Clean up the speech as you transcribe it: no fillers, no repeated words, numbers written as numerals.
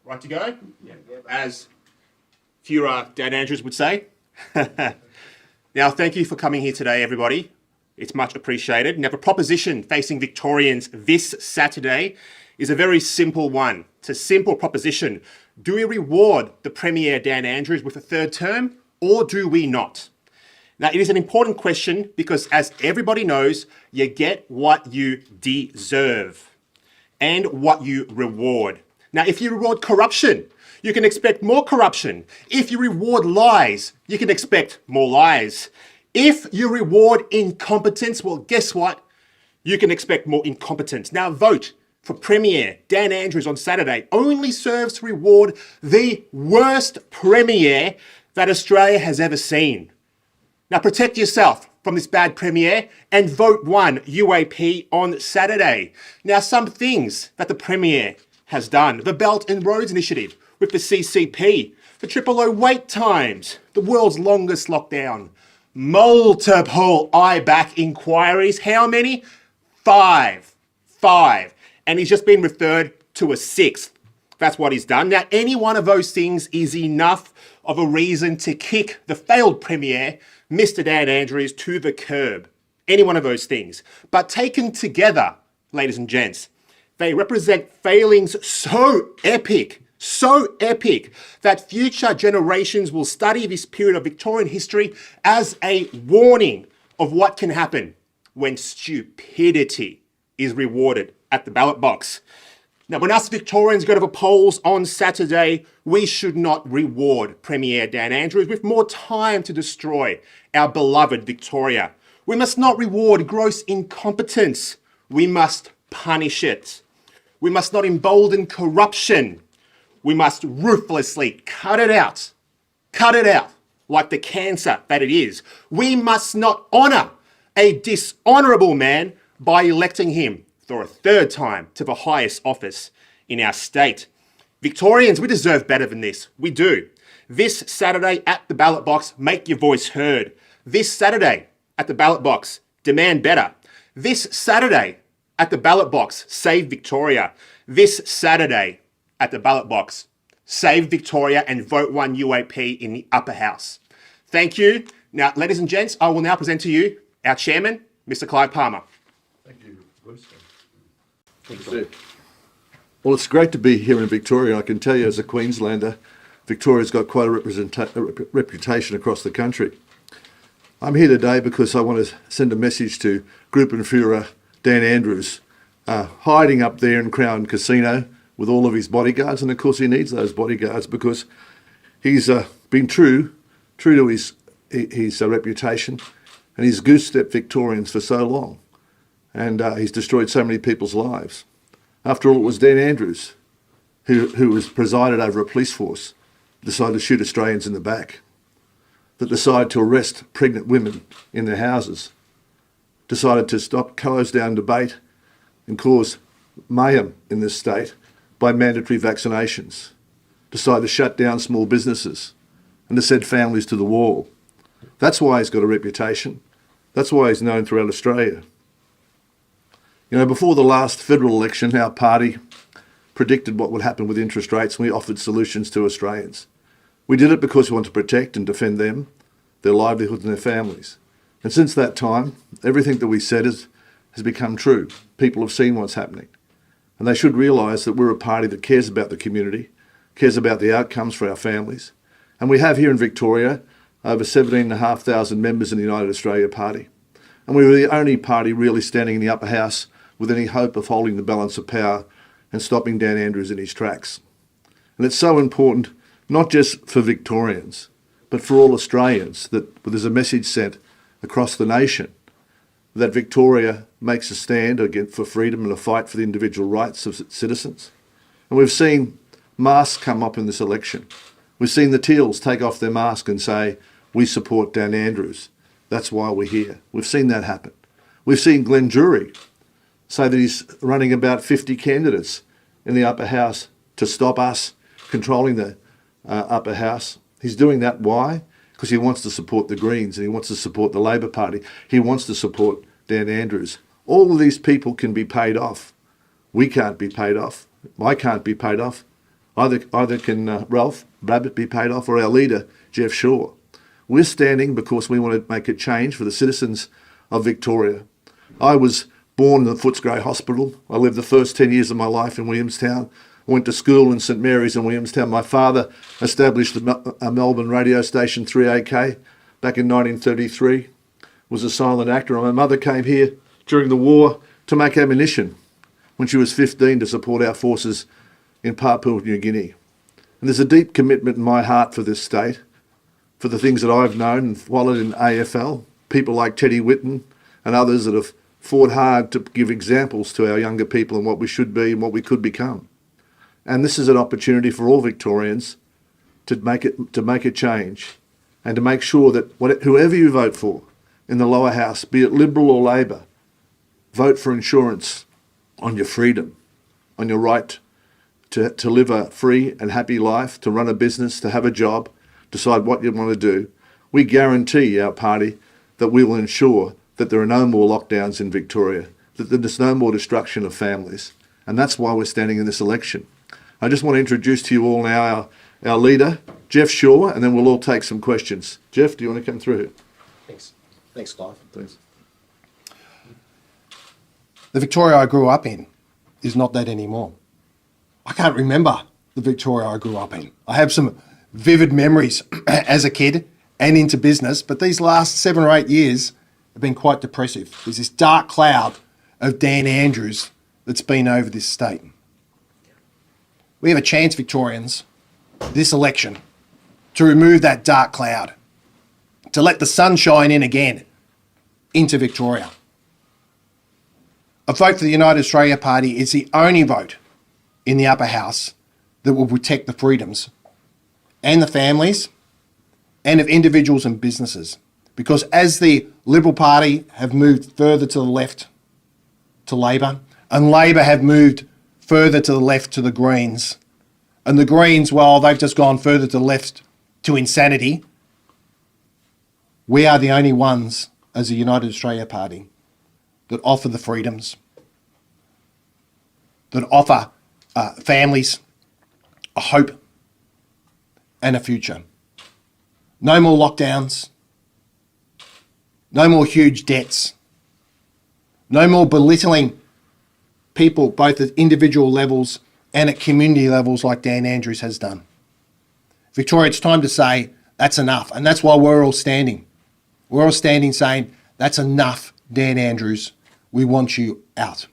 Right to go? As Fuhrer Dan Andrews would say. Now, thank you for coming here today, everybody. It's much appreciated. Now, the proposition facing Victorians this Saturday is a very simple one. It's a simple proposition. Do we reward the Premier Dan Andrews with a third term, or do we not? Now, it is an important question because, as everybody knows, you get what you deserve and what you reward. Now, if you reward corruption, you can expect more corruption. If you reward lies, you can expect more lies. If you reward incompetence, well, guess what? You can expect more incompetence. Now, vote for Premier Dan Andrews on Saturday only serves to reward the worst Premier that Australia has ever seen. Now, protect yourself from this bad Premier and vote 1 UAP on Saturday. Now, some things that the Premier has done. The Belt and Roads Initiative with the CCP, the triple O wait times, the world's longest lockdown, multiple IBAC inquiries. How many? 5. And he's just been referred to a 6th. That's what he's done. Now, any one of those things is enough of a reason to kick the failed Premier, Mr. Dan Andrews, to the curb. Any one of those things. But taken together, ladies and gents, they represent failings so epic that future generations will study this period of Victorian history as a warning of what can happen when stupidity is rewarded at the ballot box. Now, when us Victorians go to the polls on Saturday, we should not reward Premier Dan Andrews with more time to destroy our beloved Victoria. We must not reward gross incompetence. We must punish it. We must not embolden corruption. We must ruthlessly cut it out like the cancer that it is. We must not honour a dishonourable man by electing him for a third time to the highest office in our state. Victorians, we deserve better than this. We do. This Saturday at the ballot box, make your voice heard. This Saturday at the ballot box, demand better. This Saturday at the ballot box, save Victoria. This Saturday at the ballot box, save Victoria and vote 1 UAP in the upper house. Thank you. Now, ladies and gents, I will now present to you our chairman, Mr. Clive Palmer. Thank you, Bruce. Thanks, Steve. Well, it's great to be here in Victoria. I can tell you as a Queenslander, Victoria's got quite a reputation across the country. I'm here today because I want to send a message to Gruppenführer Dan Andrews, hiding up there in Crown Casino with all of his bodyguards. And of course he needs those bodyguards because he's been true to his reputation, and he's goose-stepped Victorians for so long. And he's destroyed so many people's lives. After all, it was Dan Andrews who was presided over a police force, decided to shoot Australians in the back, that decided to arrest pregnant women in their houses, decided to close down debate and cause mayhem in this state by mandatory vaccinations, decided to shut down small businesses and to send families to the wall. That's why he's got a reputation. That's why he's known throughout Australia. You know, before the last federal election, our party predicted what would happen with interest rates, and we offered solutions to Australians. We did it because we want to protect and defend them, their livelihoods and their families. And since that time, everything that we said has become true. People have seen what's happening. And they should realise that we're a party that cares about the community, cares about the outcomes for our families. And we have here in Victoria over 17,500 members in the United Australia Party. And we were the only party really standing in the upper house with any hope of holding the balance of power and stopping Dan Andrews in his tracks. And it's so important, not just for Victorians, but for all Australians, that there's a message sent across the nation that Victoria makes a stand again for freedom and a fight for the individual rights of citizens. And we've seen masks come up in this election. We've seen the Teals take off their mask and say, we support Dan Andrews. That's why we're here. We've seen that happen. We've seen Glenn Drury say that he's running about 50 candidates in the upper house to stop us controlling the upper house. He's doing that. Why? Because he wants to support the Greens and he wants to support the Labor Party. He wants to support Dan Andrews. All of these people can be paid off. We can't be paid off. I can't be paid off. Either can Ralph Babbitt be paid off or our leader, Jeff Shaw. We're standing because we want to make a change for the citizens of Victoria. I was born in the Footscray Hospital. I lived the first 10 years of my life in Williamstown. I went to school in St Mary's in Williamstown. My father established a Melbourne radio station, 3AK, back in 1933, was a silent actor. And my mother came here during the war to make ammunition when she was 15 to support our forces in Papua New Guinea. And there's a deep commitment in my heart for this state, for the things that I've known and followed in AFL, people like Teddy Whitten and others that have fought hard to give examples to our younger people and what we should be and what we could become. And this is an opportunity for all Victorians to make a change and to make sure that whoever you vote for in the lower house, be it Liberal or Labor, vote for insurance on your freedom, on your right to live a free and happy life, to run a business, to have a job, decide what you want to do. We guarantee, our party, that we will ensure that there are no more lockdowns in Victoria, that there's no more destruction of families. And that's why we're standing in this election. I just want to introduce to you all now our leader, Jeff Shaw, and then we'll all take some questions. Jeff, do you want to come through? Thanks. Thanks, Clive. Thanks. The Victoria I grew up in is not that anymore. I can't remember the Victoria I grew up in. I have some vivid memories as a kid and into business, but these last 7 or 8 years have been quite depressive. There's this dark cloud of Dan Andrews that's been over this state. We have a chance, Victorians, this election, to remove that dark cloud, to let the sun shine in again into Victoria. A vote for the United Australia Party is the only vote in the upper house that will protect the freedoms and the families and of individuals and businesses. Because as the Liberal Party have moved further to the left to Labor, and Labor have moved further to the left to the Greens, and the Greens, well, they've just gone further to the left to insanity, we are the only ones as a United Australia Party that offer the freedoms, that offer families a hope and a future. No more lockdowns, no more huge debts, no more belittling people both at individual levels and at community levels like Dan Andrews has done. Victoria, it's time to say that's enough, and that's why we're all standing. We're all standing saying that's enough, Dan Andrews. We want you out.